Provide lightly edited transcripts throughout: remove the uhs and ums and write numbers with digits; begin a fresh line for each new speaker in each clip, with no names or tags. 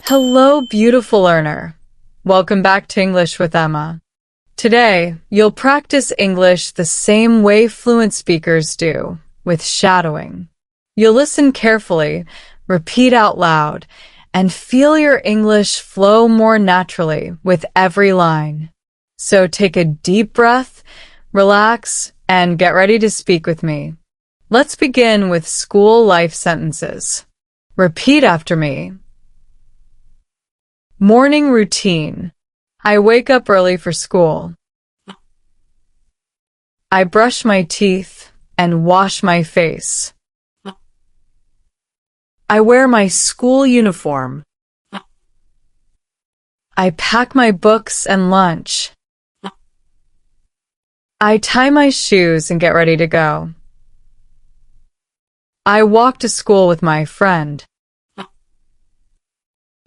Hello, beautiful learner. Welcome back to English with Emma. Today, you'll practice English the same way fluent speakers do, with shadowing. You'll listen carefully, repeat out loud, and feel your English flow more naturally with every line. So take a deep breath, relax, and get ready to speak with me. Let's begin with school life sentences. Repeat after me. Morning routine. I wake up early for school. I brush my teeth and wash my face. I wear my school uniform. I pack my books and lunch. I tie my shoes and get ready to go. I walk to school with my friend.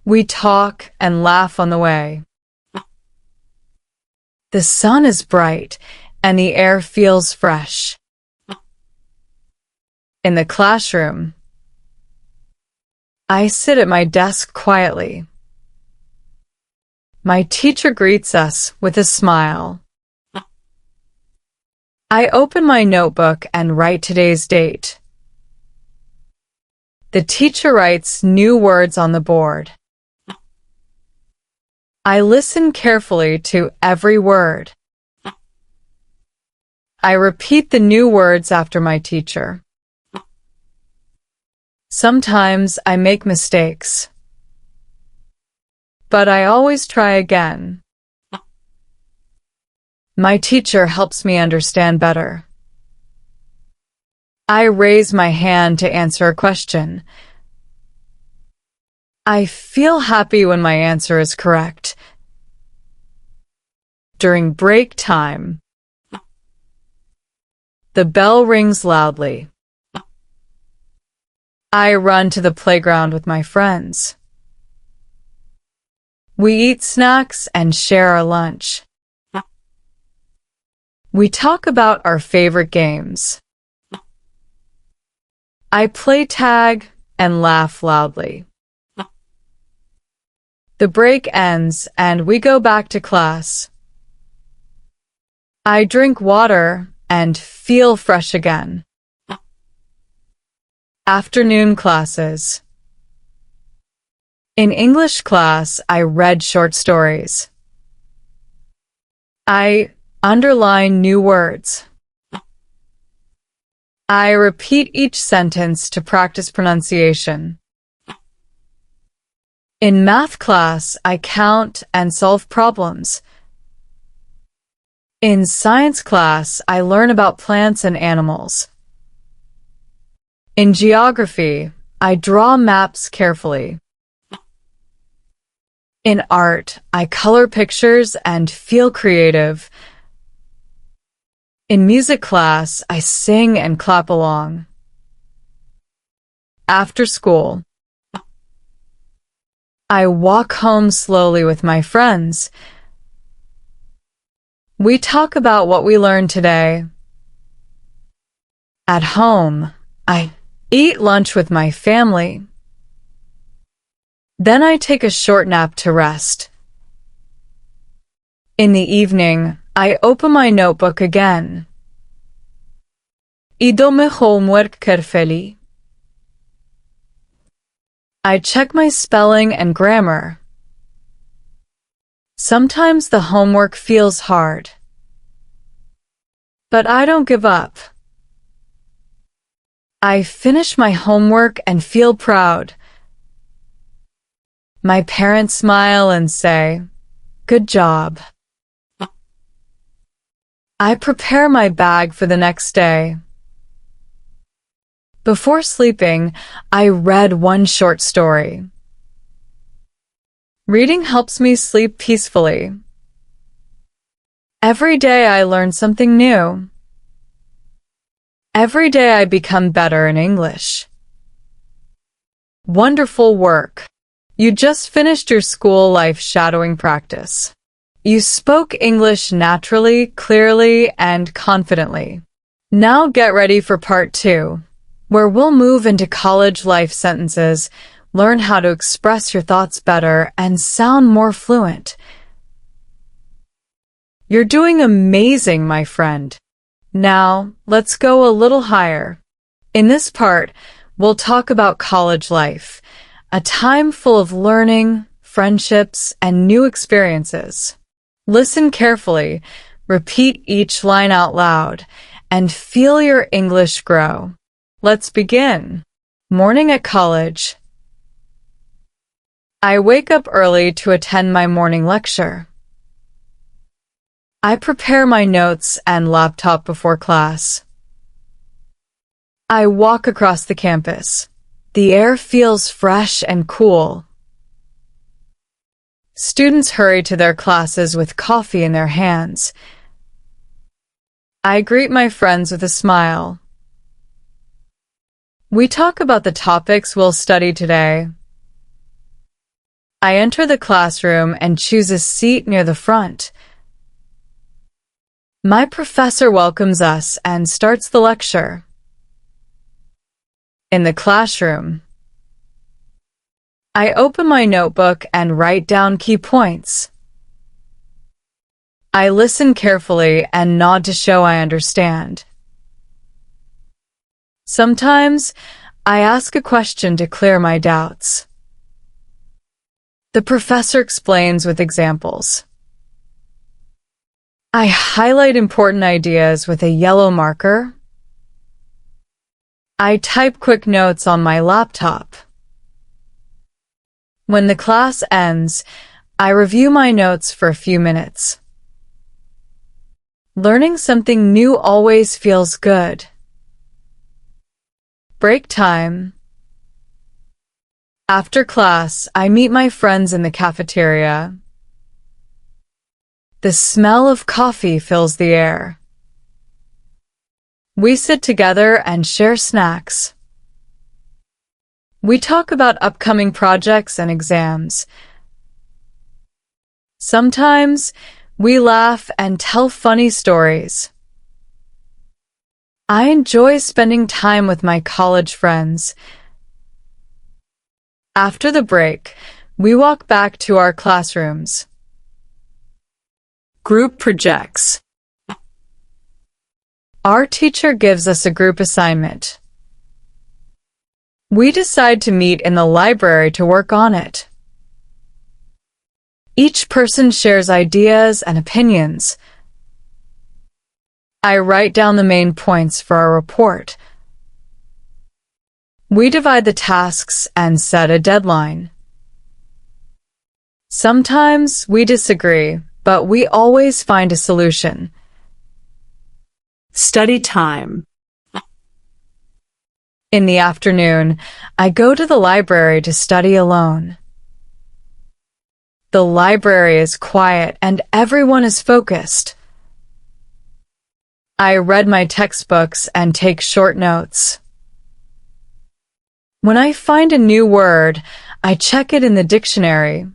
We talk and laugh on the way. The sun is bright and the air feels fresh. In the classroom, I sit at my desk quietly. My teacher greets us with a smile. I open my notebook and write today's date. The teacher writes new words on the board. I listen carefully to every word. I repeat the new words after my teacher. Sometimes I make mistakes, but I always try again. My teacher helps me understand better. I raise my hand to answer a question. I feel happy when my answer is correct. During break time, the bell rings loudly. I run to the playground with my friends. We eat snacks and share our lunch. We talk about our favorite games. I play tag and laugh loudly. The break ends and we go back to class. I drink water and feel fresh again. Afternoon classes. In English class, I read short stories. I underline new words. I repeat each sentence to practice pronunciation. In math class, I count and solve problems. In science class, I learn about plants and animals. In geography, I draw maps carefully. In art, I color pictures and feel creative. In music class, I sing and clap along. After school, I walk home slowly with my friends. We talk about what we learned today. At home, I eat lunch with my family. Then I take a short nap to rest. In the evening, I open my notebook again. I do my homework carefully. I check my spelling and grammar. Sometimes the homework feels hard, but I don't give up. I finish my homework and feel proud. My parents smile and say, "Good job." I prepare my bag for the next day. Before sleeping, I read one short story. Reading helps me sleep peacefully. Every day I learn something new. Every day I become better in English. Wonderful work! You just finished your school life shadowing practice. You spoke English naturally, clearly, and confidently. Now get ready for part 2, where we'll move into college life sentences learn how to express your thoughts better, and sound more fluent. You're doing amazing, my friend. Now, let's go a little higher. In this part, we'll talk about college life, a time full of learning, friendships, and new experiences. Listen carefully, repeat each line out loud, and feel your English grow. Let's begin. Morning at college. I wake up early to attend my morning lecture. I prepare my notes and laptop before class. I walk across the campus. The air feels fresh and cool. Students hurry to their classes with coffee in their hands. I greet my friends with a smile. We talk about the topics we'll study today. I enter the classroom and choose a seat near the front. My professor welcomes us and starts the lecture. In the classroom, I open my notebook and write down key points. I listen carefully and nod to show I understand. Sometimes, I ask a question to clear my doubts. The professor explains with examples. I highlight important ideas with a yellow marker. I type quick notes on my laptop. When the class ends, I review my notes for a few minutes. Learning something new always feels good. Break time. After class, I meet my friends in the cafeteria. The smell of coffee fills the air. We sit together and share snacks. We talk about upcoming projects and exams. Sometimes, we laugh and tell funny stories. I enjoy spending time with my college friends. After the break, we walk back to our classrooms. Group projects. Our teacher gives us a group assignment. We decide to meet in the library to work on it. Each person shares ideas and opinions. I write down the main points for our report. We divide the tasks and set a deadline. Sometimes we disagree, but we always find a solution.
Study time.
In the afternoon, I go to the library to study alone. The library is quiet and everyone is focused. I read my textbooks and take short notes. When I find a new word, I check it in the dictionary.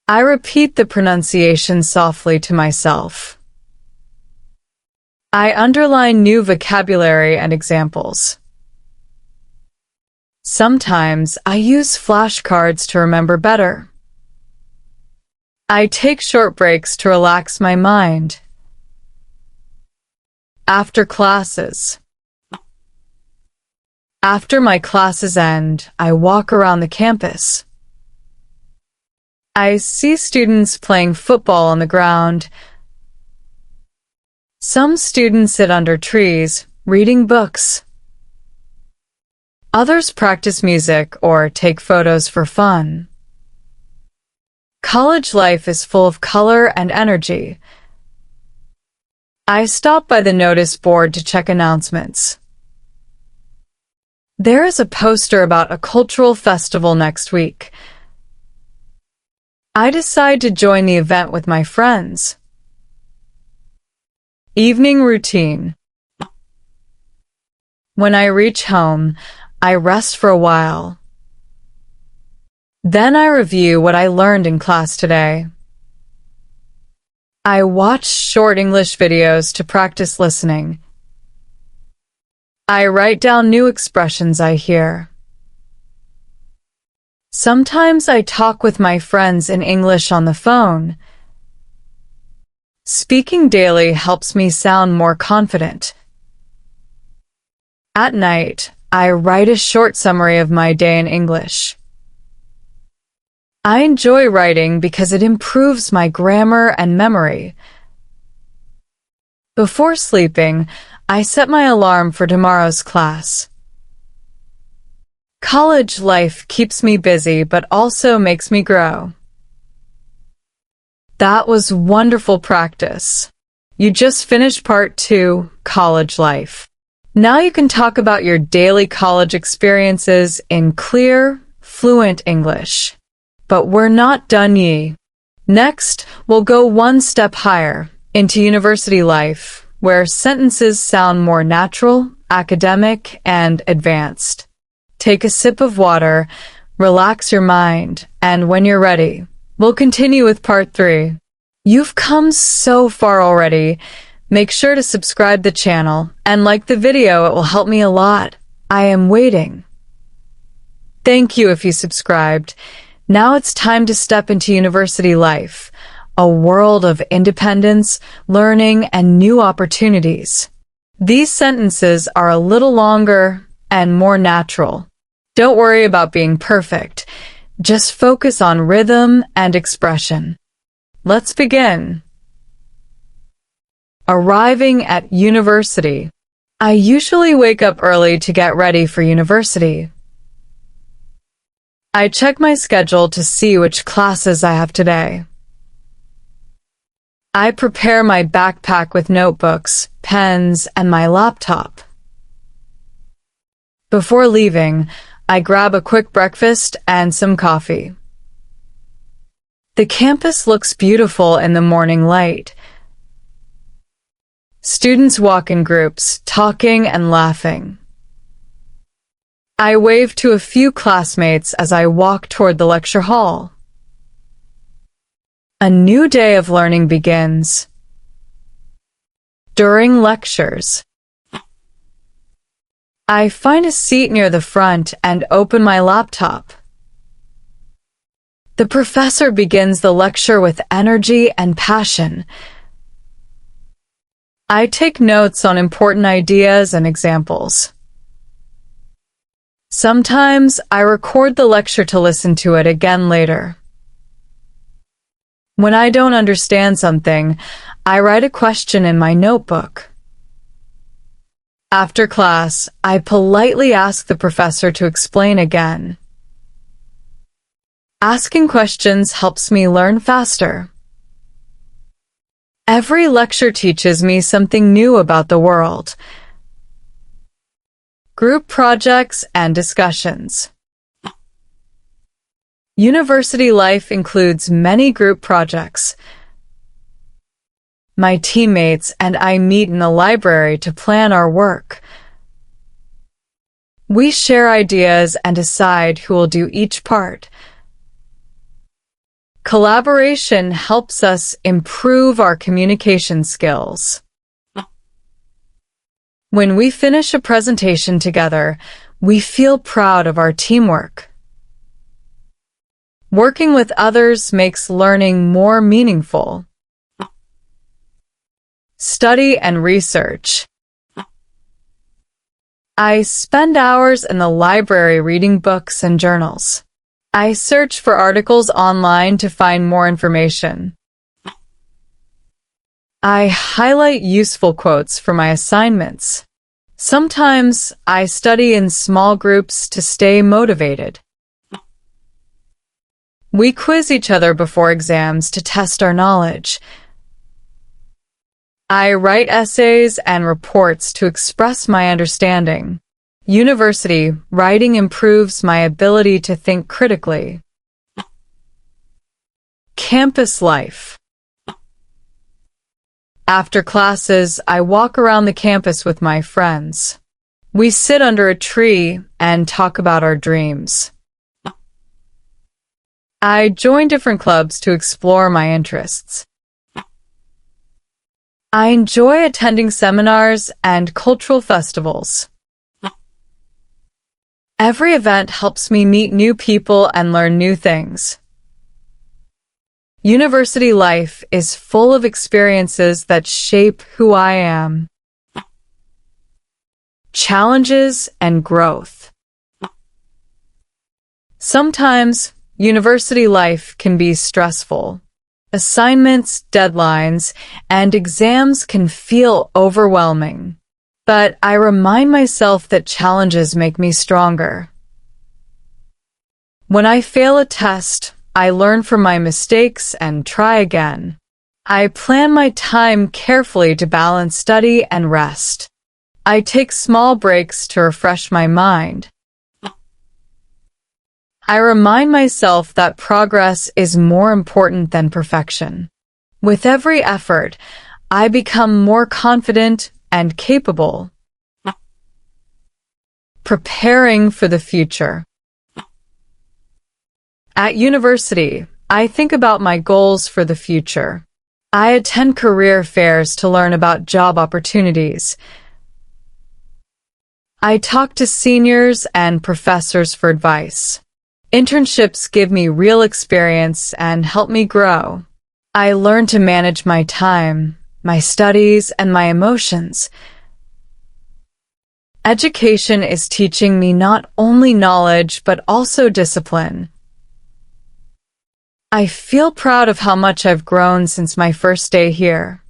I repeat the pronunciation softly to myself. I underline new vocabulary and examples. Sometimes I use flashcards to remember better. I take short breaks to relax my mind. After classes. After my classes end, I walk around the campus. I see students playing football on the ground. Some students sit under trees, reading books. Others practice music or take photos for fun. College life is full of color and energy. I stop by the notice board to check announcements. There is a poster about a cultural festival next week. I decide to join the event with my friends. Evening routine. When I reach home, I rest for a while. Then I review what I learned in class today. I watch short English videos to practice listening. I write down new expressions I hear. Sometimes I talk with my friends in English on the phone. Speaking daily helps me sound more confident. At night, I write a short summary of my day in English. I enjoy writing because it improves my grammar and memory. Before sleeping, I set my alarm for tomorrow's class. College life keeps me busy but also makes me grow. That was wonderful practice. You just finished part 2, college life. Now you can talk about your daily college experiences in clear, fluent English. But we're not done yet. Next, we'll go one step higher, into university life, where sentences sound more natural, academic, and advanced. Take a sip of water, relax your mind, and when you're ready, we'll continue with part 3. You've come so far already. Make sure to subscribe the channel and like the video. It will help me a lot. I am waiting. Thank you if you subscribed. Now it's time to step into university life, a world of independence, learning, and new opportunities. These sentences are a little longer and more natural. Don't worry about being perfect. Just focus on rhythm and expression. Let's begin. Arriving at university. I usually wake up early to get ready for university. I check my schedule to see which classes I have today. I prepare my backpack with notebooks, pens, and my laptop. Before leaving, I grab a quick breakfast and some coffee. The campus looks beautiful in the morning light. Students walk in groups, talking and laughing. I wave to a few classmates as I walk toward the lecture hall. A new day of learning begins. During lectures, I find a seat near the front and open my laptop. The professor begins the lecture with energy and passion. I take notes on important ideas and examples. Sometimes I record the lecture to listen to it again later. When I don't understand something, I write a question in my notebook. After class, I politely ask the professor to explain again. Asking questions helps me learn faster. Every lecture teaches me something new about the world. Group projects and discussions. University life includes many group projects. My teammates and I meet in the library to plan our work. We share ideas and decide who will do each part. Collaboration helps us improve our communication skills. When we finish a presentation together, we feel proud of our teamwork. Working with others makes learning more meaningful. Study and research. I spend hours in the library reading books and journals. I search for articles online to find more information. I highlight useful quotes for my assignments. Sometimes I study in small groups to stay motivated. We quiz each other before exams to test our knowledge. I write essays and reports to express my understanding. University writing improves my ability to think critically. Campus life. After classes, I walk around the campus with my friends. We sit under a tree and talk about our dreams. I join different clubs to explore my interests. I enjoy attending seminars and cultural festivals. Every event helps me meet new people and learn new things. University life is full of experiences that shape who I am. Challenges and growth. Sometimes, university life can be stressful. Assignments, deadlines, and exams can feel overwhelming. But I remind myself that challenges make me stronger. When I fail a test, I learn from my mistakes and try again. I plan my time carefully to balance study and rest. I take small breaks to refresh my mind. I remind myself that progress is more important than perfection. With every effort, I become more confident and capable. Preparing for the future. At university, I think about my goals for the future. I attend career fairs to learn about job opportunities. I talk to seniors and professors for advice. Internships give me real experience and help me grow. I learn to manage my time, my studies, and my emotions. Education is teaching me not only knowledge but also discipline. I feel proud of how much I've grown since my first day here.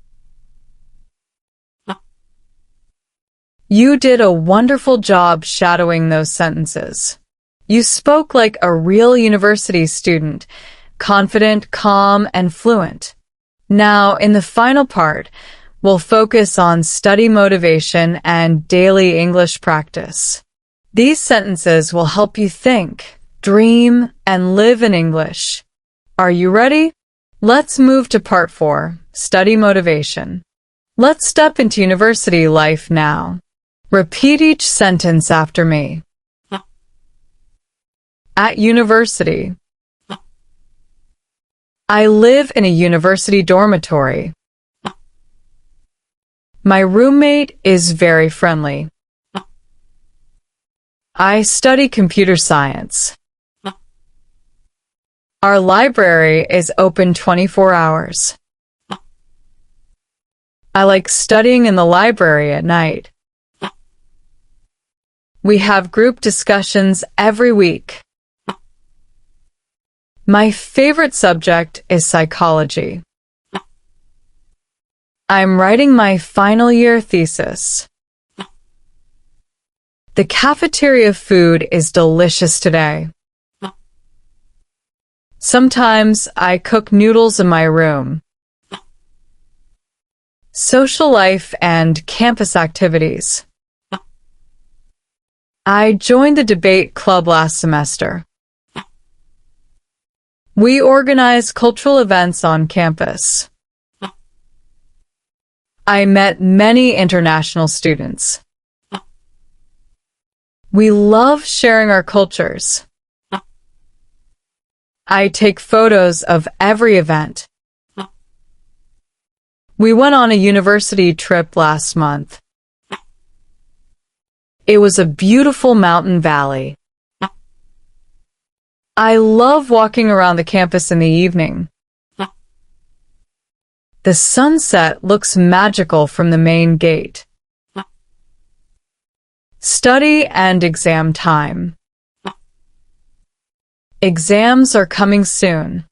You did a wonderful job shadowing those sentences. You spoke like a real university student, confident, calm, and fluent. Now, in the final part, we'll focus on study motivation and daily English practice. These sentences will help you think, dream, and live in English. Are you ready? Let's move to part 4, study motivation. Let's step into university life now. Repeat each sentence after me. At university. I live in a university dormitory. My roommate is very friendly. I study computer science. Our library is open 24 hours. I like studying in the library at night. We have group discussions every week. My favorite subject is psychology. I'm writing my final year thesis. The cafeteria food is delicious today. Sometimes I cook noodles in my room. Social life and campus activities. I joined the debate club last semester. We organize cultural events on campus. I met many international students. We love sharing our cultures. I take photos of every event. We went on a university trip last month. It was a beautiful mountain valley. I love walking around the campus in the evening. The sunset looks magical from the main gate. Study and exam time. Exams are coming soon.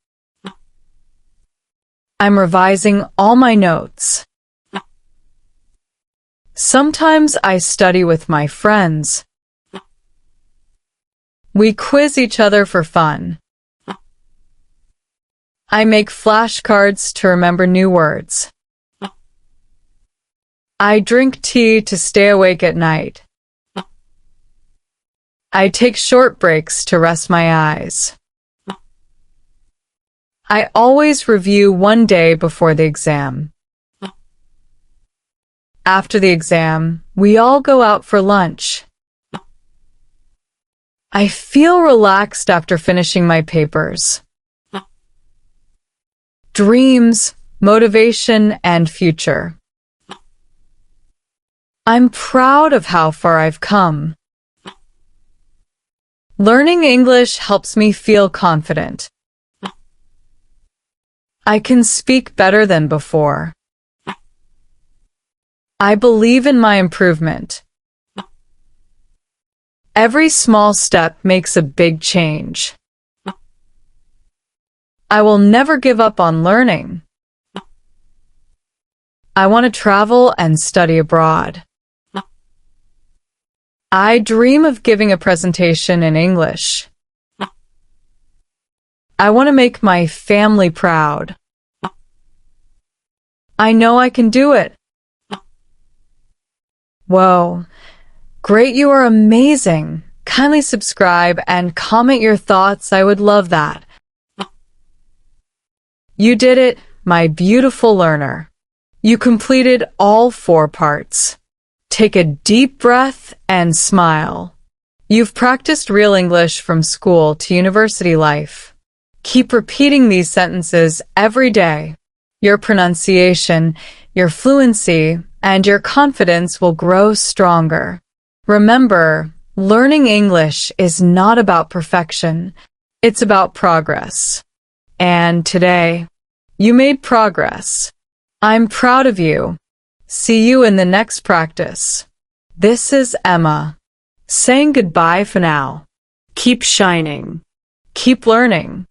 I'm revising all my notes. Sometimes I study with my friends. We quiz each other for fun. I make flashcards to remember new words. I drink tea to stay awake at night. I take short breaks to rest my eyes. I always review one day before the exam. After the exam, we all go out for lunch. I feel relaxed after finishing my papers. Dreams, motivation, and future. I'm proud of how far I've come. Learning English helps me feel confident. I can speak better than before. I believe in my improvement. Every small step makes a big change. I will never give up on learning. I want to travel and study abroad. I dream of giving a presentation in English. I want to make my family proud. I know I can do it. Whoa, great, you are amazing. Kindly subscribe and comment your thoughts. I would love that. You did it, my beautiful learner. You completed all 4 parts. Take a deep breath and smile. You've practiced real English from school to university life. Keep repeating these sentences every day. Your pronunciation, your fluency, and your confidence will grow stronger. Remember, learning English is not about perfection. It's about progress. And today, you made progress. I'm proud of you. See you in the next practice. This is Emma, saying goodbye for now. Keep shining. Keep learning.